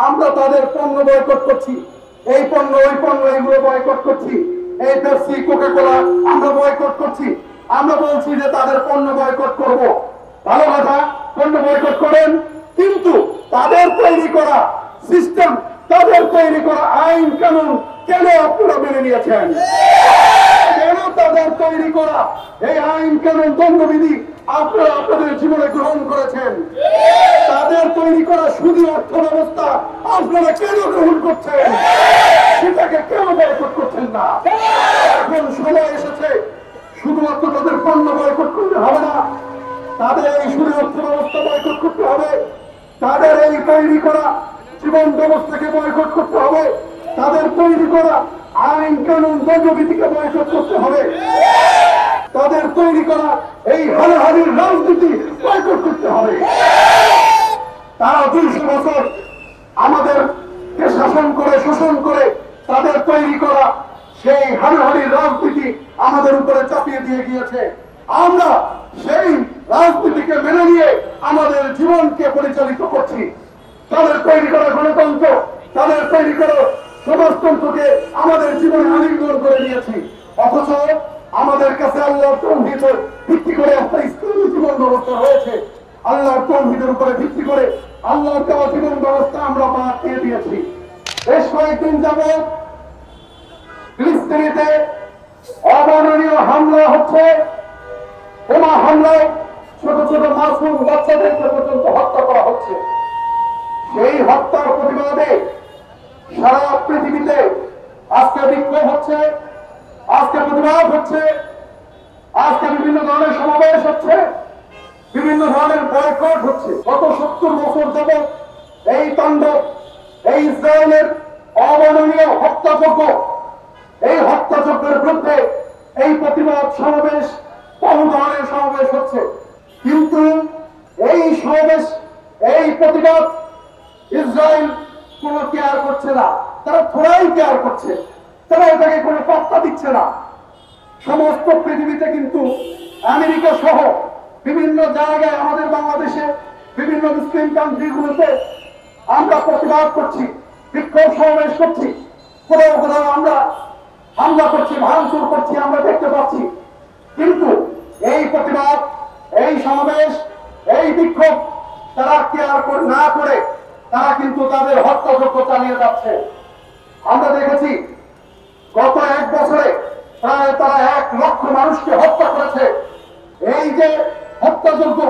আমরা তাদের পণ্য বয়কট করছি, এই পণ্য ওই পণ্য এগুলো বয়কট করছি, এই পেপসি কোকা কোলা আমরা বয়কট করছি। আমরা বলছি যে তাদের পণ্য বয়কট করব, ভালো কথা, পণ্য বয়কট করেন, কিন্তু তাদের তৈরি করা সিস্টেম, তাদের তৈরি করা আইন কানুন কেন আপনারা মেনে নিয়েছেন? কেন তাদের তৈরি করা এই আইন কানুন দণ্ডবিধি আপনারা আপনাদের জীবনে গ্রহণ করেছেন? তাদের তৈরি করা সুদী অর্থ ব্যবস্থা আপনারা কেন গ্রহণ করছেন? সেটাকে কেন বয়কট করছেন না? এখন সময় এসেছে, শুধুমাত্র তাদের পণ্য বয়কট করতে হবে না, তাদের এই সুদী অর্থ ব্যবস্থা বয়কট করতে হবে, তাদের এই তৈরি করা জীবন ব্যবস্থাকে বয়কট করতে হবে, তাদের তৈরি করা আইন কানুন দণ্ডবিধিকে বয়কট করতে হবে, তাদের তৈরি করা এই হানাহানির রাজনীতি বয়কট করতে হবে। তারা 200 বছর আমাদেরকে শাসন করে শোষণ করে তাদের তৈরি করা সেই হানাহানির রাজনীতি আমাদের উপরে চাপিয়ে দিয়ে গিয়েছে। আমরা সেই রাজনীতিকে মেনে নিয়ে আমাদের জীবনকে পরিচালিত করছি। তাদের তৈরি করা গণতন্ত্র, তাদের তৈরি করা সমাজতন্ত্রকে আমাদের জীবনে আলিঙ্গন করে নিয়েছি। অথচ আমাদের কাছে আল্লাহর তৌহিদের ভিত্তি করে একটা ইসলামী জীবন ব্যবস্থা রয়েছে। আল্লাহর তৌহিদের উপরে ভিত্তি করে আল্লাহর দেওয়া জীবন ব্যবস্থা আমরা বাদ দিয়ে দিয়েছি। বেশ কয়েকদিন যাবত ফিলিস্তিনিতে অবর্ণনীয় হামলা হচ্ছে, বোমা হামলায় ছোট ছোট মাসুম বাচ্চাদেরকে পর্যন্ত হত্যা করা হচ্ছে। সেই হত্যার প্রতিবাদে সারা পৃথিবীতে আজকে বিক্ষোভ হচ্ছে, আজকে প্রতিবাদ হচ্ছে, আজকে বিভিন্ন ধরনের সমাবেশ হচ্ছে, বিভিন্ন ধরনের বয়কট হচ্ছে। গত 70 বছর যাবত এই তাণ্ডব, এই ইসরায়েলের অবর্ণনীয় হত্যাযজ্ঞ, এই হত্যাযজ্ঞের বিরুদ্ধে এই প্রতিবাদ সমাবেশ, বহু ধরনের সমাবেশ হচ্ছে। কিন্তু এই সমাবেশ, এই প্রতিবাদ ইসরায়েল কোনো কেয়ার করছে না, তারা থোড়াই কেয়ার করছে, তারা এটাকে কোনো পাত্তা দিচ্ছে না। সমস্ত পৃথিবীতে কিন্তু আমেরিকা সহ বিভিন্ন জায়গায়, আমাদের বাংলাদেশে বিভিন্ন মুসলিম কান্ট্রিগুলোতে আমরা প্রতিবাদ করছি, বিক্ষোভ সমাবেশ করছি, কোথাও কোথাও আমরা হামলা করছি, ভাঙচুর করছি, আমরা দেখতে পাচ্ছি। কিন্তু এই প্রতিবাদ, এই সমাবেশ, এই বিক্ষোভ তারা কেয়ার না করে তারা কিন্তু তাদের হত্যাযজ্ঞ চালিয়ে যাচ্ছে। আমরা দেখেছি গত 1 বছরে প্রায় তারা 1 লক্ষ মানুষকে হত্যা করেছে। এই যে হত্যাযজ্ঞ,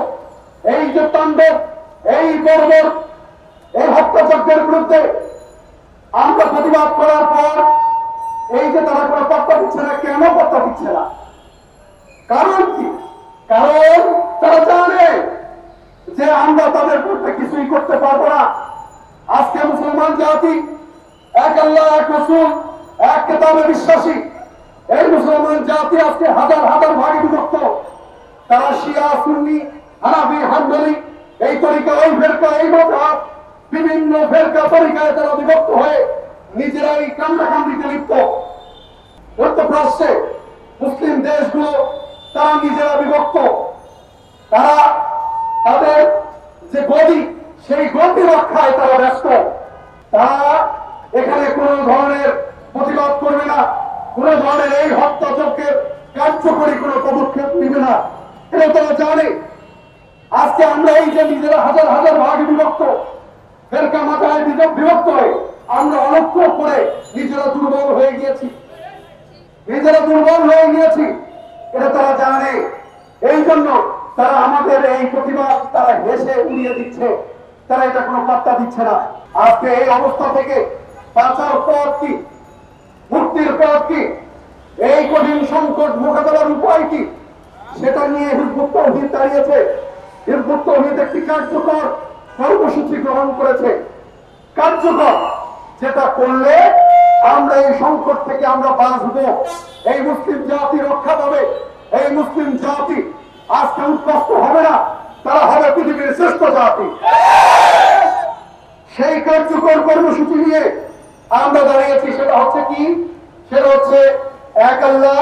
এই যে তাণ্ডব, এই বর্বর এই হত্যাযজ্ঞের বিরুদ্ধে আমরা প্রতিবাদ করার পর এই যে তারা কোনো পাত্তা দিচ্ছে না, কেন পাত্তা দিচ্ছে না? কারণ কি? কারণ তারা জানে যে আমরা তাদের বিরুদ্ধে কিছুই করতে পারবো না। আজকে মুসলমান জাতি এক আল্লাহ, এক রাসূল, এক কিতাবে বিশ্বাসী। এই মুসলমান জাতি আজকে হাজার হাজার ভাগে বিভক্ত। তারা শিয়া, সুন্নি, হানাফি, হাম্বলি, এই তরিকা, ওই ফেরকা, এই মাযহাব, বিভিন্ন ফেরকা তরিকায় তারা বিভক্ত হয়ে নিজেরাই কান্দাকান্দিতে লিপ্ত। মধ্যপ্রাচ্যে মুসলিম দেশগুলো তারা নিজেরা বিভক্ত। তারা তাদের যে গদি, সেই গদি রক্ষায় তারা ব্যস্ত। তারা এখানে কোন ধরনের প্রতিবাদ করবে না, কোন ধরনের এই হত্যাযজ্ঞের কার্যকরী কোন পদক্ষেপ নেবে না। এটা তারা জানে। আজকে আমরা এই যে নিজেরা হাজার হাজার ভাগে বিভক্ত, ফেরকা মাথায় বিভক্ত হয়ে আমরা অনক্ষ করে নিজেরা দুর্বল হয়ে গিয়েছি, নিজেরা দুর্বল হয়ে গিয়েছি, এটা তারা জানে। এই জন্য তারা আমাদের এই প্রতিবাদ তারা হেসে উড়িয়ে দিচ্ছে, তারা এটা কোনো পাত্তা দিচ্ছে না। আজকে এই অবস্থা থেকে বাঁচার পথ কি, মুক্তির পথ কি, এই কঠিন সংকট মোকাবেলার উপায় কি, সেটা নিয়ে হিজবুত তাওহীদ দাঁড়িয়েছে। হিজবুত তাওহীদ একটি কার্যকর কর্মসূচি গ্রহণ করেছে, কার্যকর, যেটা করলে আমরা এই সংকট থেকে আমরা বাঁচবো, এই মুসলিম জাতি রক্ষা পাবে, এই মুসলিম জাতি আজকে উৎকষ্ট হবে না, তারা হবে পৃথিবীর শ্রেষ্ঠ জাতি। সেই কার্যকর কর্মসূচি নিয়ে আমরা দাঁড়িয়েছি। সেটা হচ্ছে কি? সেটা হচ্ছে এক আল্লাহ,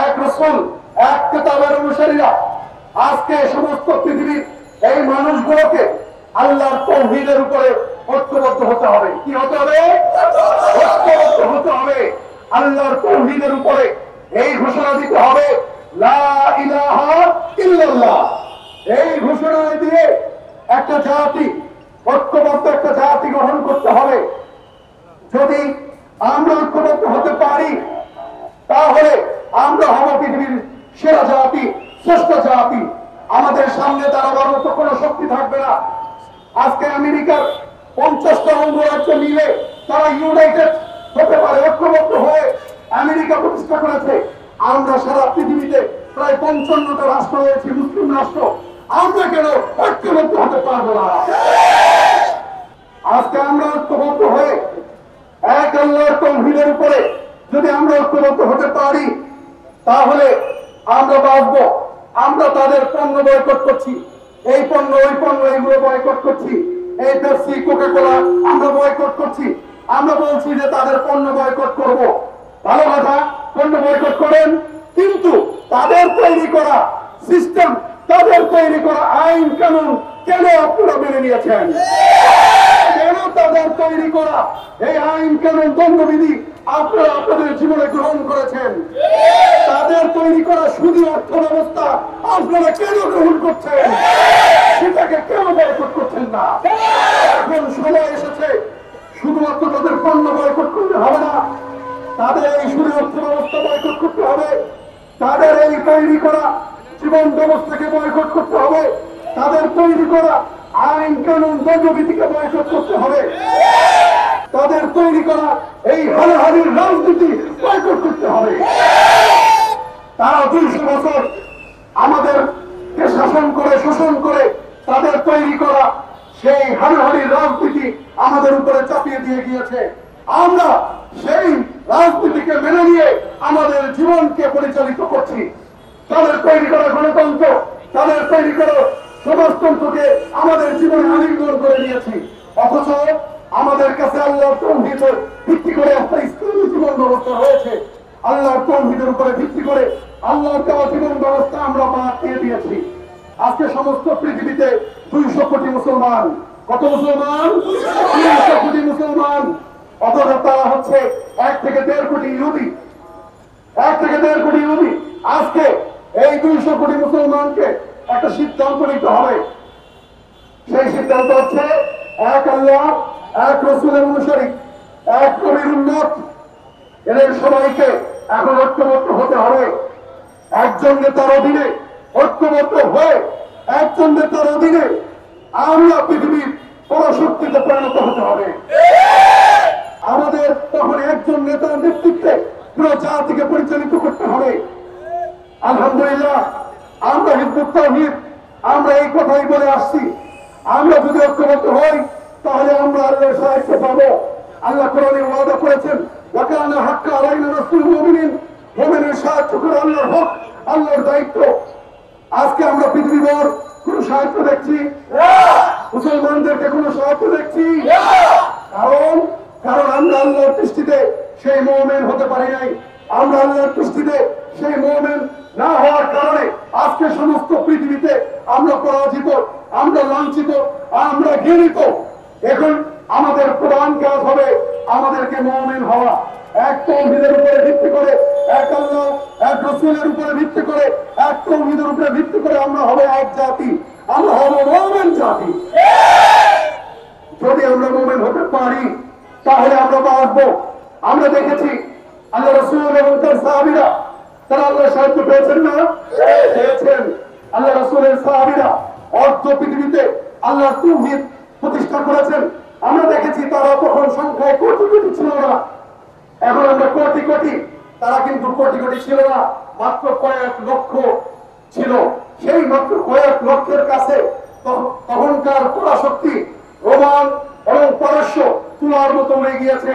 এক রাসূল, এক কিতাবের অনুসারীরা আজকে সমস্ত পৃথিবীর এই মানুষগুলোকে আল্লাহর তাওহীদের উপরে ঐক্যবদ্ধ হতে হবে। কি হতে হবে? ঐক্যবদ্ধ হতে হবে। আল্লাহর তাওহীদের উপরে এই ঘোষণা দিতে হবে, লা ইলাহা ইল্লাল্লাহ। এই ঘোষণা দিয়ে একটা জাতি, ঐক্যবদ্ধ একটা জাতি গ্রহণ করতে হবে। যদি আমরা ঐক্যবদ্ধ হতে পারি, তাহলে আমরা হব পৃথিবীর সেরা জাতি, শ্রেষ্ঠ জাতি। আমাদের সামনে দাঁড়াবার মতো কোনো শক্তি থাকবে না। আজকে আমেরিকার 50টা অঙ্গরাজ্য মিলে তারা ইউনাইটেড হতে পারে, ঐক্যবদ্ধ হয়ে আমেরিকা প্রতিষ্ঠা করেছে। আমরা সারা পৃথিবীতে প্রায় 55টা রাষ্ট্র রয়েছে, মুসলিম রাষ্ট্র। আমরা কেন ঐক্যবদ্ধ হতে পারবো না? আজকে আমরা ঐক্যবদ্ধ হয়ে এক আল্লাহর তাওহীদের উপরে যদি আমরা ঐক্যবদ্ধ হতে পারি, তাহলে আমরা বাঁচবো। আমরা তাদের পণ্য বয়কট করছি, এই পণ্য ওই পণ্য এগুলো বয়কট করছি, এই পেপসি কোকা কোলা আমরা বয়কট করছি। আমরা বলছি যে তাদের পণ্য বয়কট করব, ভালো কথা, পণ্য বয়কট করেন, কিন্তু তাদের তৈরি করা সিস্টেম, তাদের তৈরি করা আইন কানুন কেন আপনারা মেনে নিয়েছেন? কেন তাদের তৈরি করা এই আইন কানুন দণ্ডবিধি আপনারা আপনাদের জীবনে গ্রহণ করেছেন? তাদের তৈরি করা সুদী অর্থ ব্যবস্থা আপনারা কেন গ্রহণ করছেন? সেটাকে কেন বয়কট করছেন না? এখন সময় এসেছে, শুধুমাত্র তাদের পণ্য বয়কট করতে হবে না, তাদের এই সুদী অর্থ ব্যবস্থা বয়কট করতে হবে, তাদের এই তৈরি করা জীবন ব্যবস্থাকে বয়কট করতে হবে, তাদের তৈরি করা আইন কানুন দণ্ডবিধিকে বয়কট করতে হবে, তাদের তৈরি করা এই হানাহানির রাজনীতি বয়কট করতে হবে। তারা 200 বছর আমাদেরকে শাসন করে শোষণ করে তাদের তৈরি করা সেই হানাহানির রাজনীতি আমাদের উপরে চাপিয়ে দিয়ে গিয়েছে। আমরা সেই রাজনীতিকে মেনে নিয়ে আমাদের জীবনকে পরিচালিত করছি। তাদের তৈরি করা গণতন্ত্র, তাদের তৈরি করা সমাজতন্ত্রকে আমাদের জীবনে আলিঙ্গন করে নিয়েছি। অথচ আমাদের কাছে আল্লাহর তাওহীদের ভিত্তি করে একটা ইসলামী জীবন ব্যবস্থা রয়েছে। আল্লাহর তাওহীদের উপরে ভিত্তি করে আল্লাহর দেওয়া জীবন ব্যবস্থা আমরা বাদ দিয়ে দিয়েছি। আজকে সমস্ত পৃথিবীতে 200 কোটি মুসলমান। কত মুসলমান? 200 কোটি মুসলমান। অথচ তারা হচ্ছে 1 থেকে 1.5 কোটি ইহুদি। 1 থেকে 1.5 কোটি ইহুদি। আজকে এই 200 কোটি মুসলমানকে একটা সিদ্ধান্ত নিতে হবে। সেই সিদ্ধান্ত হচ্ছে এক আল্লাহ, এক রাসূলের অনুসারী, এক নবীর উম্মত। এদের সবাইকে এখন ঐক্যবদ্ধ হতে হবে। একজন নেতার অধীনে ঐক্যবদ্ধ হয়ে একজন নেতার অধীনে আমরা পৃথিবীর পরাশক্তিতে পরিণত হতে হবে। আমাদের তখন একজন নেতার নেতৃত্বে পুরো জাতিকে পরিচালিত করতে হবে। আলহামদুলিল্লাহ, আমরা হিজবুত তাওহীদ আমরা এই কথাই বলে আসছি, আমরা যদি ঐক্যবদ্ধ হই তাহলে আমরা আল্লাহর সাহায্য পাবো। আল্লাহ কোরআনে ওয়াদা করেছেন, ওয়া কানা হাক্কান আলাইনা নাসরুল মুমিনিন, মুমিনের সাহায্য করা আল্লাহর হক, আল্লাহর দায়িত্ব। আজকে আমরা পৃথিবীভর কোন সাহায্য দেখছি? মুসলমানদেরকে কোন সাহায্য দেখছি? কারণ আমরা আল্লাহর দৃষ্টিতে সেই মুমিন হতে পারি নাই। আমরা আল্লাহর দৃষ্টিতে সেই মুমিন না হওয়ার কারণে আজকে সমস্ত পৃথিবীতে আমরা পরাজিত, আমরা লাঞ্ছিত, আমরা ঘৃণিত। এখন আমাদের প্রধান কাজ হবে আমাদেরকে মুমিন হওয়া। এক তাওহীদের উপরে ভিত্তি করে, এক আল্লাহ, এক রাসূলের উপরে ভিত্তি করে, এক তাওহীদের উপরে ভিত্তি করে আমরা হব এক জাতি, আমরা হব মুমিন জাতি। যদি আমরা মুমিন হতে পারি তাহলে আমরা বাঁচবো। আমরা দেখেছি আল্লাহ রাসূল এবং তার সাহাবীরা তারা আল্লাহর সাহায্য পেয়েছেন না? পেয়েছেন। আল্লাহ রাসূলের সাহাবীরা অর্ধ পৃথিবীতে আল্লাহর তাওহীদ প্রতিষ্ঠা করেছেন। আমরা দেখেছি তারা তখন সংখ্যায় কোটি কোটি ছিল না, এখন আমরা কোটি কোটি। তারা কিন্তু কোটি কোটি ছিল না, মাত্র কয়েক লক্ষ ছিল। সেই মাত্র কয়েক লক্ষের কাছে তখনকার পরাশক্তি রোমান এবং পারস্য তুলার মতো হয়ে গিয়েছে।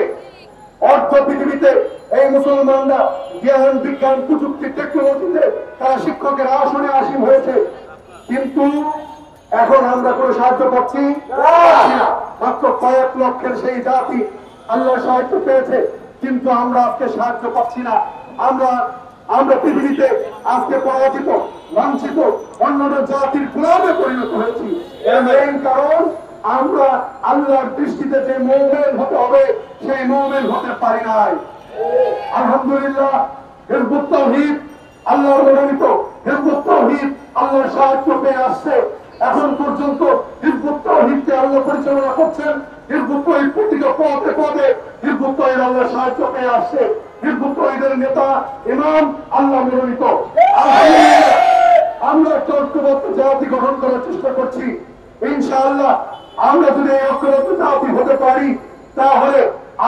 অর্ধ পৃথিবীতে এই মুসলমানরা জ্ঞান বিজ্ঞান প্রযুক্তি টেকনোলজিতে তারা শিক্ষকের আসনে আসীন হয়েছে। কিন্তু এখন আমরা কোনো সাহায্য পাচ্ছি না। মাত্র কয়েক লক্ষের সেই জাতি আল্লাহ সাহায্য পেয়েছে, কিন্তু আমরা আজকে সাহায্য পাচ্ছি না। আমরা পৃথিবীতে আজকে পরাজিত, লাঞ্ছিত, অন্যান্য জাতির গোলামে পরিণত হয়েছি। এর মেইন কারণ আমরা আল্লাহর দৃষ্টিতে যে মুমিন হতে হবে সেই মুমিন হতে পারি নাই। আলহামদুলিল্লাহ হিজবুত তাওহীদ আল্লাহর মনোনীত হিজবুত তাওহীদ আল্লাহর সাহায্য পেয়ে আসছে। এখন পর্যন্ত হিজবুত তাওহীদকে আল্লাহ পরিচালনা করছেন। হিজবুত তাওহীদ প্রতিটা পদে পদে হিজবুত তাওহীদ আল্লাহর সাহায্য পেয়ে আসছে। হিজবুত তাওহীদের নেতা ইমাম আল্লাহ মনোনীত। আলহামদুলিল্লাহ আমরা একটা ঐক্যবদ্ধ জাতি গঠন করার চেষ্টা করছি। ইনশাআল্লাহ আমরা যদি এই ঐক্যবদ্ধ জাতি হতে পারি তাহলে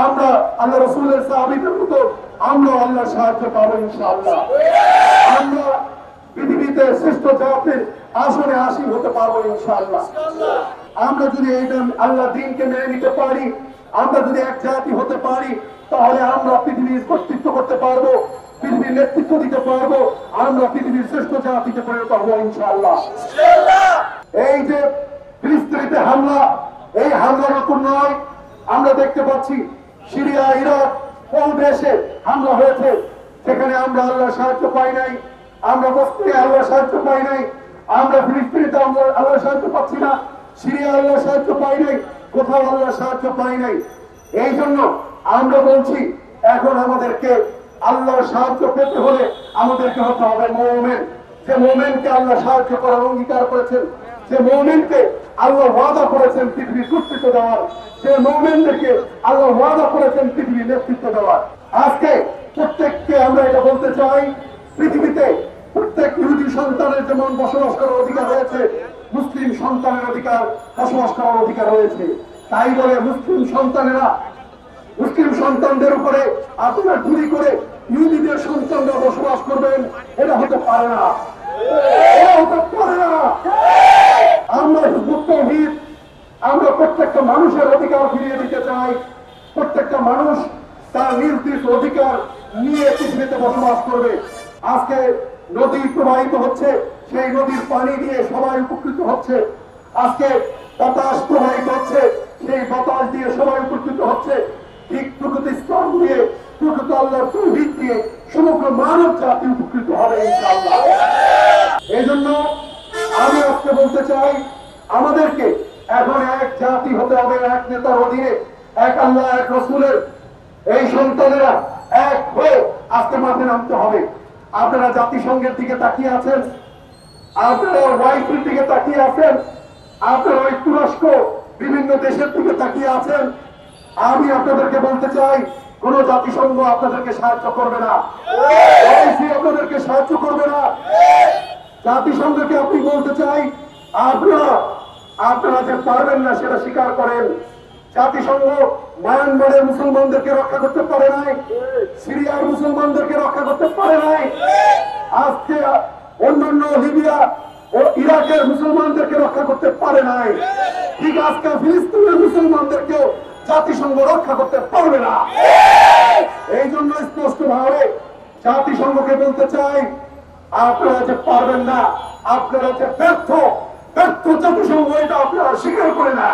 আমরা আল্লাহ রাসূলের সাহাবীদের মতো আমরা আল্লাহর সাহায্য পাবো ইনশাআল্লাহ। আমরা পৃথিবীতে শ্রেষ্ঠ জাতির আসনে আসীন হতে পারবো ইনশাআল্লাহ। আমরা যদি এই আল্লাহ দ্বীনকে মেনে নিতে পারি, আমরা যদি এক জাতি হতে পারি তাহলে আমরা পৃথিবীর কর্তৃত্ব করতে পারবো, পৃথিবীর নেতৃত্ব দিতে পারবো, আমরা পৃথিবীর শ্রেষ্ঠ জাতিতে পরিণত হবো ইনশাআল্লাহ। এই যে ফিলিস্তিনিতে হামলা, এই হামলা নতুন নয়। আমরা দেখতে পাচ্ছি সিরিয়া, ইরাক, কোন দেশে হামলা হয়েছে, সেখানে আমরা আল্লাহর সাহায্য পাই নাই। আমরা মস্কোতে আল্লাহর সাহায্য পাই নাই। আমরা ফিলিস্তিনিতে আমরা আল্লাহর সাহায্য পাচ্ছি না। সিরিয়া আল্লাহর সাহায্য পাই নাই, কোথাও আল্লাহর সাহায্য পাই নাই। এই জন্য আমরা বলছি এখন আমাদেরকে আল্লাহর সাহায্য পেতে হলে আমাদেরকে হতে হবে মুমিন। যে মুমিনকে আল্লাহ সাহায্য করার অঙ্গীকার করেছেন, যে মুমিনকে আল্লাহ ওয়াদা করেছেন পৃথিবীর কর্তৃত্ব দেওয়ার, যে মুমিনদেরকে আল্লাহ ওয়াদা করেছেন পৃথিবীর নেতৃত্ব দেওয়ার। আজকে প্রত্যেককে আমরা এটা বলতে চাই, পৃথিবীতে প্রত্যেক ইহুদি সন্তানের যেমন বসবাস করার অধিকার রয়েছে, মুসলিম সন্তানের অধিকার বসবাস করার অধিকার রয়েছে। তাই বলে মুসলিম সন্তানদের উপরে আপনারা চুরি করে ইহুদিদের সন্তানরা বসবাস করবেন, এটা হতে পারে না, এটা হতে পারে না। আমরা হিজবুত তাওহীদ আমরা প্রত্যেকটা মানুষের অধিকার ফিরিয়ে দিতে চাই। প্রত্যেকটা মানুষ তার নিজ অধিকার নিয়ে পৃথিবীতে বসবাস করবে। আজকে নদী প্রবাহিত হচ্ছে, সেই নদীর পানি দিয়ে সবাই উপকৃত হচ্ছে। আজকে বাতাস প্রবাহিত হচ্ছে, সেই বাতাস দিয়ে সবাই উপকৃত হচ্ছে। ঠিক প্রকৃত ইসলাম দিয়ে, প্রকৃত আল্লাহর তাওহীদ দিয়ে সমগ্র মানব জাতি উপকৃত হবে ইনশাআল্লাহ। এই জন্য আমি আজকে বলতে চাই, আমাদেরকে এখন এক জাতি হতে হবে, এক নেতার অধীনে, এক আল্লাহ এক রাসূলের এই সন্তানেরা এক হয়ে আজকে মাঠে নামতে হবে। আপনারা জাতিসংঘের দিকে তাকিয়ে আছেন, আপনারা ওয়াইফের দিকে তাকিয়ে আছেন, আপনারা ওই তুরস্ক বিভিন্ন দেশের দিকে তাকিয়ে আছেন। আমি আপনাদেরকে বলতে চাই, কোন জাতিসংঘ আপনাদেরকে সাহায্য করবে না, আপনাদেরকে সাহায্য করবে না। জাতিসংঘকে আপনি বলতে চাই, আপনারা যে পারবেন না সেটা স্বীকার করেন। জাতিসংঘ মায়ানমারের মুসলমানদেরকে রক্ষা করতে পারে নাই, সিরিয়ার মুসলমানদেরকে রক্ষা করতে পারে নাই, আজকে অন্যান্য লিবিয়া ও ইরাকের মুসলমানদেরকে রক্ষা করতে পারে নাই। ঠিক আজকে ফিলিস্তিনের মুসলমানদেরকেও জাতিসংঘ রক্ষা করতে পারবে না। এই জন্য স্পষ্ট ভাবে জাতিসংঘকে বলতে চাই, আপনারা যে পারবেন না, আপনারা যে ব্যর্থ জাতিসংঘ, এটা আপনারা স্বীকার করে না।